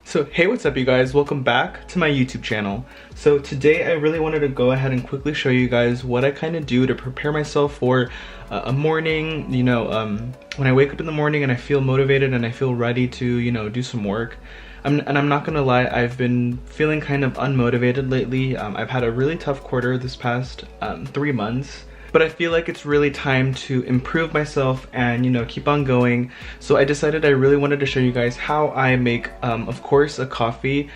So hey, what's up you guys? Welcome back to my YouTube channel. So today I really wanted to go ahead and quickly show you guys what I kind of do to prepare myself for a morning, when I wake up in the morning and I feel motivated and I feel ready to, do some work. And I'm not gonna lie, I've been feeling kind of unmotivated lately. I've had a really tough quarter this past 3 months. But I feel like it's really time to improve myself and, keep on going. So I decided I really wanted to show you guys how I make, of course, a coffee.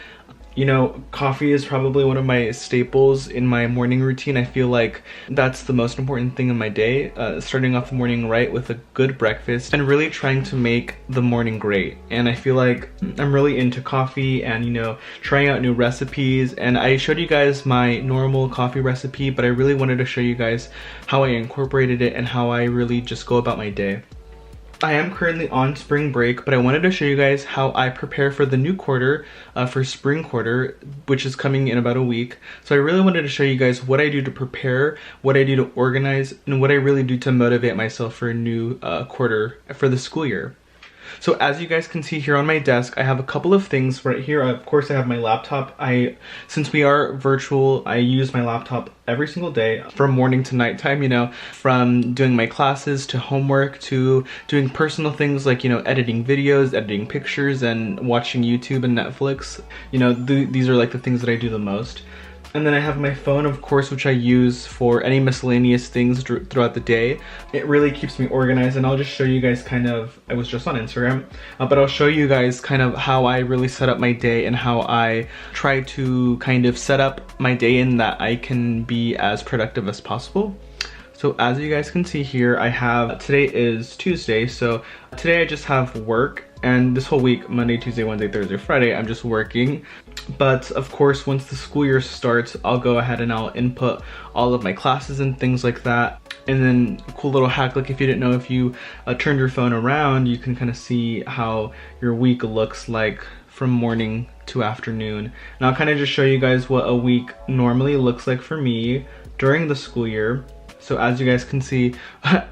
Coffee is probably one of my staples in my morning routine. I feel like that's the most important thing in my day, starting off the morning right with a good breakfast and really trying to make the morning great. And I feel like I'm really into coffee and, trying out new recipes. And I showed you guys my normal coffee recipe, but I really wanted to show you guys how I incorporated it and how I really just go about my day. I am currently on spring break, but I wanted to show you guys how I prepare for the new quarter, for spring quarter, which is coming in about a week. So I really wanted to show you guys what I do to prepare, what I do to organize, and what I really do to motivate myself for a new quarter for the school year. So as you guys can see here on my desk, I have a couple of things right here. Of course, I have my laptop. Since we are virtual, I use my laptop every single day from morning to nighttime, from doing my classes to homework to doing personal things like, editing videos, editing pictures, and watching YouTube and Netflix. These are like the things that I do the most. And then I have my phone, of course, which I use for any miscellaneous things throughout the day. It really keeps me organized, and I'll just show you guys I was just on Instagram, but I'll show you guys kind of how I really set up my day and how I try to kind of set up my day in that I can be as productive as possible. So as you guys can see here, today is Tuesday, so today I just have work, and this whole week, Monday, Tuesday, Wednesday, Thursday, Friday, I'm just working. But of course, once the school year starts, I'll go ahead and I'll input all of my classes and things like that. And then a cool little hack, like if you didn't know, if you turned your phone around, you can kind of see how your week looks like from morning to afternoon. And I'll kind of just show you guys what a week normally looks like for me during the school year. So as you guys can see,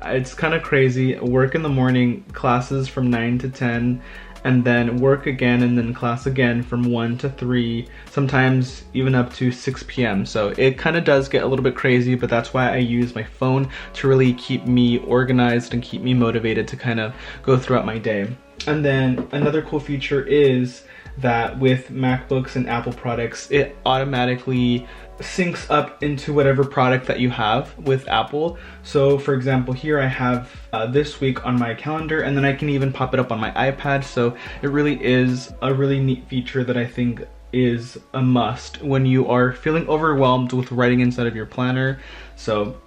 it's kind of crazy. Work in the morning, classes from 9 to 10, and then work again, and then class again from 1 to 3, sometimes even up to 6 p.m. So it kind of does get a little bit crazy, but that's why I use my phone to really keep me organized and keep me motivated to kind of go throughout my day. And then another cool feature is that with MacBooks and Apple products, it automatically syncs up into whatever product that you have with Apple. So for example, here I have this week on my calendar, and then I can even pop it up on my iPad. So it really is a really neat feature that I think is a must when you are feeling overwhelmed with writing inside of your planner. So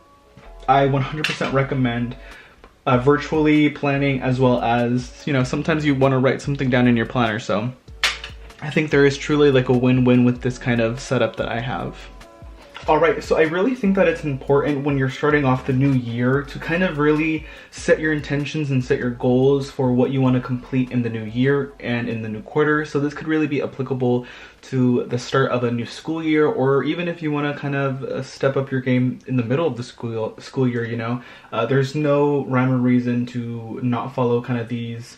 I 100% recommend virtually planning, as well as, sometimes you want to write something down in your planner. So I think there is truly like a win-win with this kind of setup that I have. Alright, so I really think that it's important when you're starting off the new year to kind of really set your intentions and set your goals for what you want to complete in the new year and in the new quarter. So this could really be applicable to the start of a new school year, or even if you want to kind of step up your game in the middle of the school year, there's no rhyme or reason to not follow kind of these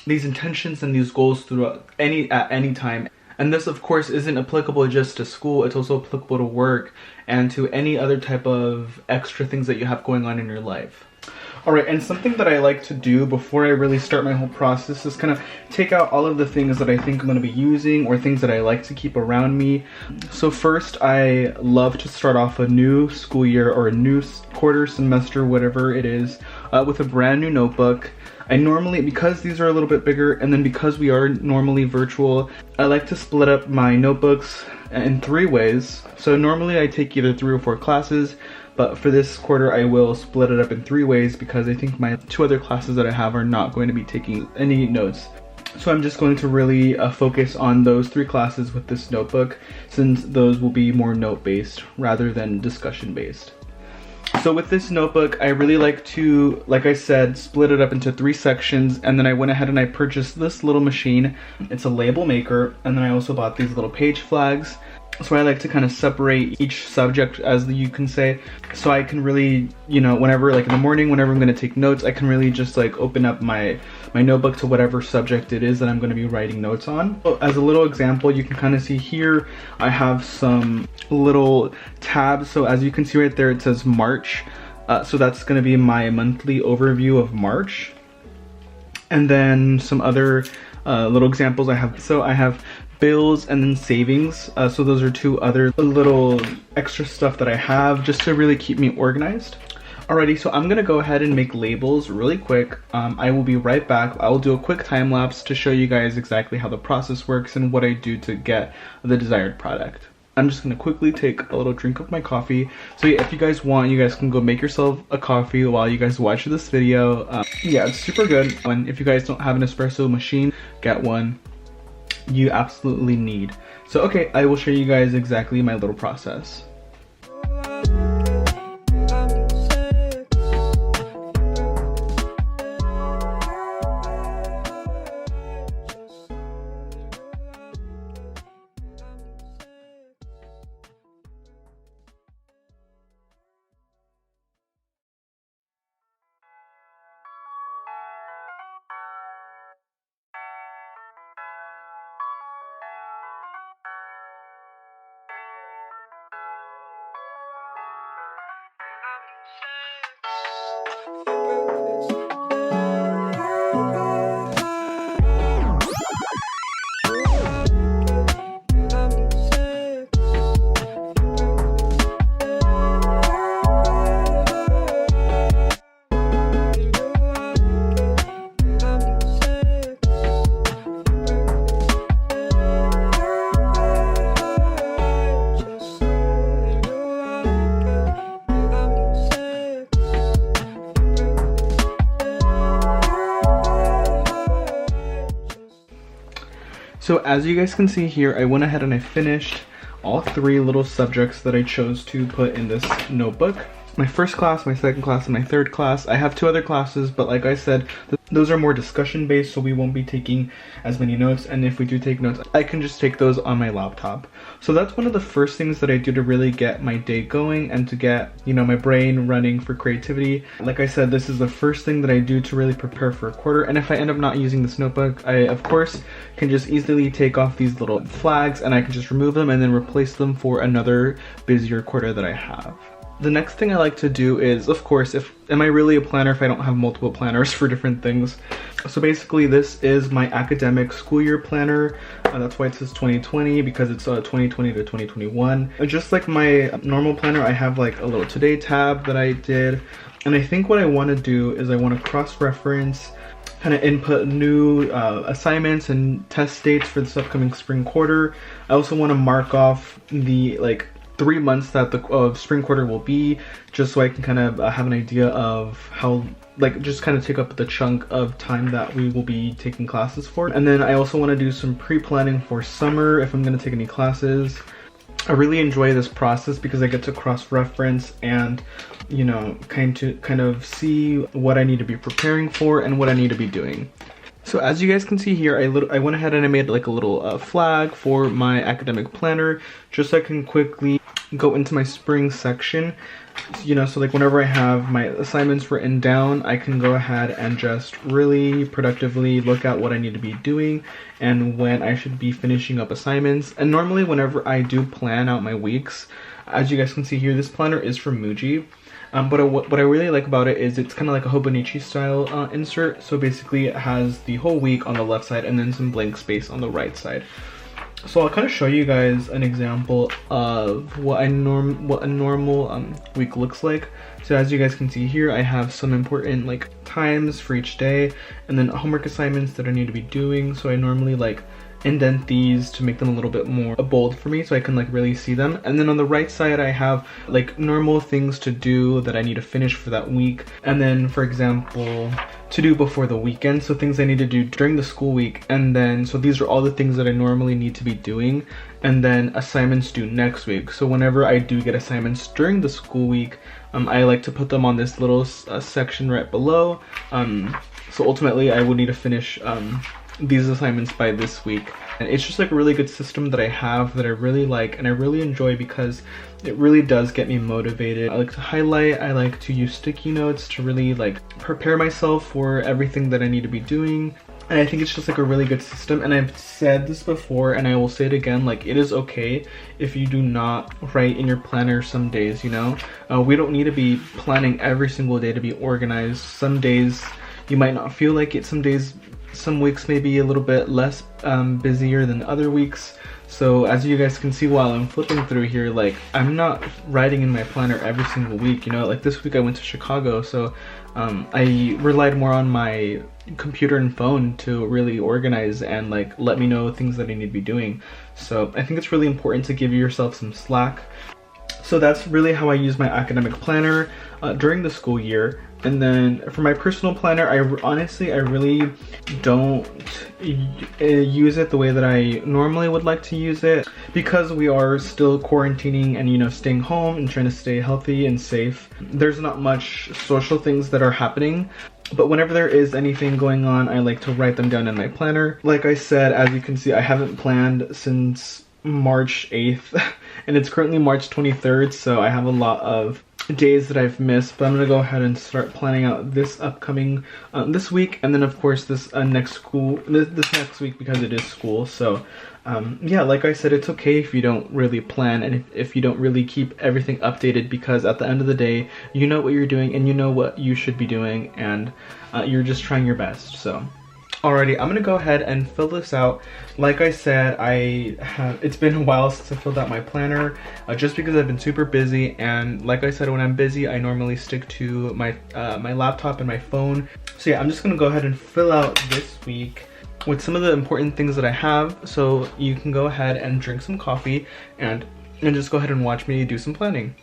intentions and these goals throughout at any time. And this, of course, isn't applicable just to school. It's also applicable to work and to any other type of extra things that you have going on in your life. Alright, and something that I like to do before I really start my whole process is kind of take out all of the things that I think I'm going to be using or things that I like to keep around me. So first, I love to start off a new school year or a new quarter, semester, whatever it is, with a brand new notebook. I normally, because these are a little bit bigger and then because we are normally virtual, I like to split up my notebooks in 3 ways. So normally I take either 3 or 4 classes, but for this quarter I will split it up in 3 ways because I think my 2 other classes that I have are not going to be taking any notes. So I'm just going to really focus on those 3 classes with this notebook, since those will be more note-based rather than discussion-based. So with this notebook, I really like to, like I said, split it up into 3 sections, and then I went ahead and I purchased this little machine. It's a label maker, and then I also bought these little page flags. So I like to kind of separate each subject, as you can say, so I can really, you know, whenever, like in the morning, whenever I'm going to take notes, I can really just like open up my notebook to whatever subject it is that I'm going to be writing notes on. So as a little example, you can kind of see here, I have some little tabs. So as you can see right there, it says March. So that's going to be my monthly overview of March. And then some other little examples I have. So I have bills and then savings. So those are 2 other little extra stuff that I have just to really keep me organized. Alrighty, so I'm gonna go ahead and make labels really quick. I will be right back. I will do a quick time lapse to show you guys exactly how the process works and what I do to get the desired product. I'm just gonna quickly take a little drink of my coffee. So yeah, if you guys want, you guys can go make yourself a coffee while you guys watch this video. Yeah, it's super good. And if you guys don't have an espresso machine, get one. You absolutely need. So okay, I will show you guys exactly my little process. So as you guys can see here, I went ahead and I finished all 3 little subjects that I chose to put in this notebook. My first class, my second class, and my third class. I have 2 other classes, but like I said, those are more discussion based, so we won't be taking as many notes, and if we do take notes, I can just take those on my laptop. So that's one of the first things that I do to really get my day going and to get, you know, my brain running for creativity. Like I said, this is the first thing that I do to really prepare for a quarter, and if I end up not using this notebook, I of course can just easily take off these little flags and I can just remove them and then replace them for another busier quarter that I have. The next thing I like to do is, of course, am I really a planner if I don't have multiple planners for different things? So basically this is my academic school year planner. That's why it says 2020, because it's 2020 to 2021. Just like my normal planner, I have like a little today tab that I did. And I think what I want to do is I want to cross-reference, kind of input new assignments and test dates for this upcoming spring quarter. I also want to mark off the 3 months that the spring quarter will be, just so I can kind of have an idea of how, just kind of take up the chunk of time that we will be taking classes for. And then I also want to do some pre-planning for summer if I'm going to take any classes. I really enjoy this process because I get to cross-reference and, you know, kind of see what I need to be preparing for and what I need to be doing. So as you guys can see here, I went ahead and I made like a little flag for my academic planner, just so I can quickly go into my spring section. You know, so like whenever I have my assignments written down, I can go ahead and just really productively look at what I need to be doing and when I should be finishing up assignments. And normally whenever I do plan out my weeks, as you guys can see here, this planner is from Muji. But what I really like about it is it's kind of like a Hobonichi style insert. So basically it has the whole week on the left side and then some blank space on the right side. So I'll kind of show you guys an example of what a normal week looks like. So as you guys can see here, I have some important like times for each day, and then homework assignments that I need to be doing. So I normally like indent these to make them a little bit more bold for me so I can like really see them. And then on the right side I have like normal things to do that I need to finish for that week, and then for example to do before the weekend, so things I need to do during the school week. And then so these are all the things that I normally need to be doing, and then assignments due next week. So whenever I do get assignments during the school week, I like to put them on this little section right below. So ultimately I would need to finish these assignments by this week. And it's just like a really good system that I have that I really like and I really enjoy because it really does get me motivated. I like to highlight, I like to use sticky notes to really like prepare myself for everything that I need to be doing. And I think it's just like a really good system. And I've said this before and I will say it again, like it is okay if you do not write in your planner some days, you know? We don't need to be planning every single day to be organized. Some days you might not feel like it. Some weeks may be a little bit less busier than other weeks. So as you guys can see while I'm flipping through here, like I'm not writing in my planner every single week, you know? Like this week I went to Chicago, so I relied more on my computer and phone to really organize and like let me know things that I need to be doing. So I think it's really important to give yourself some slack. So that's really how I use my academic planner during the school year. And then for my personal planner, I really don't use it the way that I normally would like to use it, because we are still quarantining and, you know, staying home and trying to stay healthy and safe. There's not much social things that are happening, but whenever there is anything going on, I like to write them down in my planner. Like I said, as you can see, I haven't planned since March 8th and it's currently March 23rd, so I have a lot of days that I've missed, but I'm gonna go ahead and start planning out this upcoming this week, and then of course this next week because it is school. So yeah, like I said, it's okay if you don't really plan and if you don't really keep everything updated, because at the end of the day you know what you're doing and you know what you should be doing, and you're just trying your best. So alrighty, I'm gonna go ahead and fill this out. Like I said, it's been a while since I filled out my planner, just because I've been super busy. And like I said, when I'm busy, I normally stick to my my laptop and my phone. So yeah, I'm just gonna go ahead and fill out this week with some of the important things that I have. So you can go ahead and drink some coffee and just go ahead and watch me do some planning.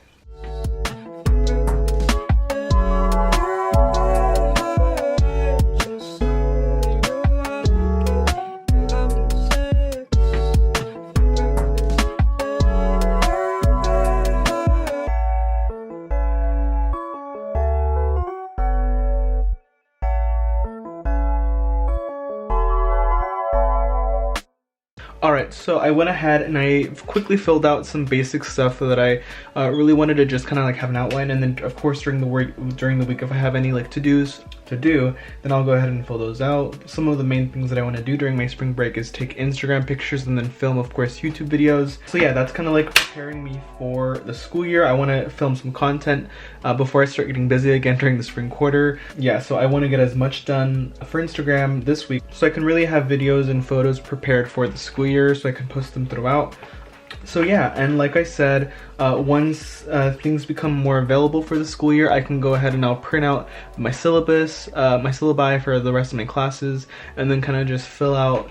Alright, so I went ahead and I quickly filled out some basic stuff that I really wanted to just kind of like have an outline, and then of course during the week if I have any like to-dos to do, then I'll go ahead and fill those out. Some of the main things that I want to do during my spring break is take Instagram pictures and then film, of course, YouTube videos. So yeah, that's kind of like preparing me for the school year. I want to film some content before I start getting busy again during the spring quarter. Yeah, so I want to get as much done for Instagram this week so I can really have videos and photos prepared for the school year so I can post them throughout. So yeah, and like I said, once things become more available for the school year, I can go ahead and I'll print out my syllabus, my syllabi for the rest of my classes, and then kind of just fill out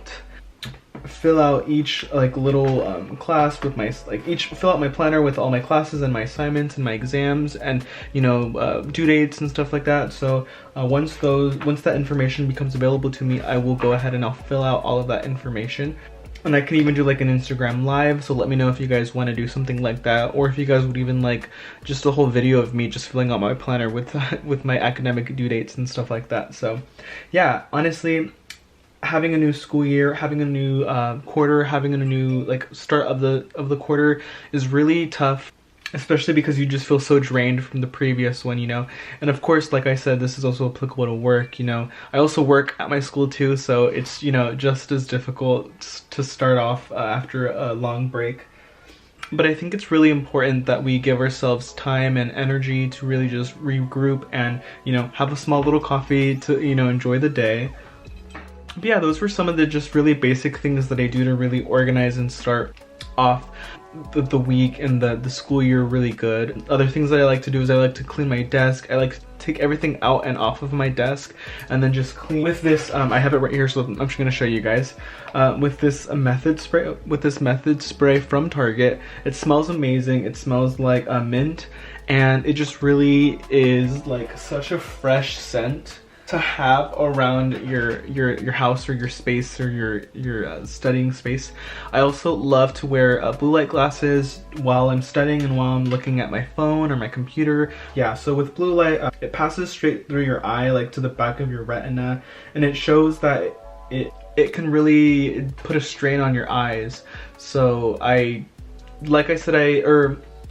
each like little class with my fill out my planner with all my classes and my assignments and my exams and, you know, due dates and stuff like that. So once that information becomes available to me, I will go ahead and I'll fill out all of that information. And I can even do like an Instagram live, so let me know if you guys want to do something like that, or if you guys would even like just a whole video of me just filling out my planner with with my academic due dates and stuff like that. So yeah, honestly, having a new school year, having a new quarter, having a new like start of the quarter is really tough, especially because you just feel so drained from the previous one, you know. And of course, like I said, this is also applicable to work, you know. I also work at my school too, so it's, you know, just as difficult to start off after a long break. But I think it's really important that we give ourselves time and energy to really just regroup and, you know, have a small little coffee to, you know, enjoy the day. But yeah, those were some of the just really basic things that I do to really organize and start off the week and the school year really good. Other things that I like to do is I like to clean my desk. I like to take everything out and off of my desk and then just clean with this. I have it right here, so I'm just gonna show you guys. With this method spray from Target. It smells amazing. It smells like mint, and it just really is like such a fresh scent to have around your house or your space or your studying space. I also love to wear blue light glasses while I'm studying and while I'm looking at my phone or my computer. Yeah, so with blue light, it passes straight through your eye, like to the back of your retina, and it shows that it can really put a strain on your eyes. So like I said,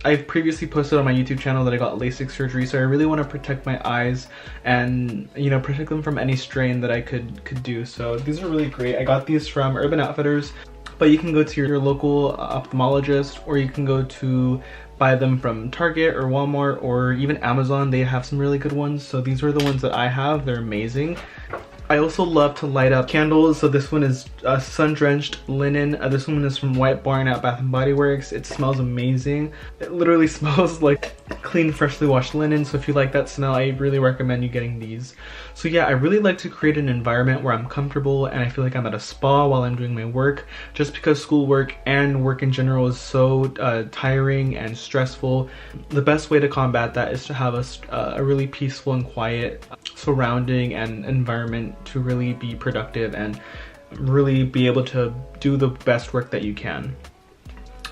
I've previously posted on my YouTube channel that I got LASIK surgery, so I really want to protect my eyes and, you know, protect them from any strain that I could do. So these are really great. I got these from Urban Outfitters, but you can go to your local ophthalmologist, or you can go to buy them from Target or Walmart or even Amazon. They have some really good ones. So these are the ones that I have. They're amazing. I also love to light up candles. So this one is sun-drenched linen. This one is from White Barn at Bath & Body Works. It smells amazing. It literally smells like clean, freshly washed linen. So if you like that smell, I really recommend you getting these. So yeah, I really like to create an environment where I'm comfortable and I feel like I'm at a spa while I'm doing my work, just because schoolwork and work in general is so tiring and stressful. The best way to combat that is to have a really peaceful and quiet surrounding and environment to really be productive and really be able to do the best work that you can.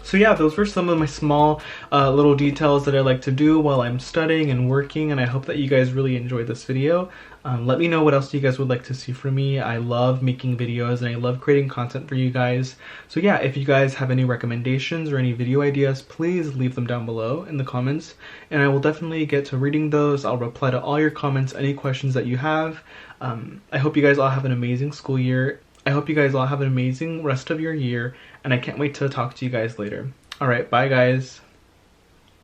So yeah, those were some of my small little details that I like to do while I'm studying and working, and I hope that you guys really enjoyed this video. Let me know what else you guys would like to see from me. I love making videos and I love creating content for you guys. So yeah, if you guys have any recommendations or any video ideas, please leave them down below in the comments, and I will definitely get to reading those. I'll reply to all your comments, any questions that you have. I hope you guys all have an amazing school year. I hope you guys all have an amazing rest of your year, and I can't wait to talk to you guys later. Alright, bye guys.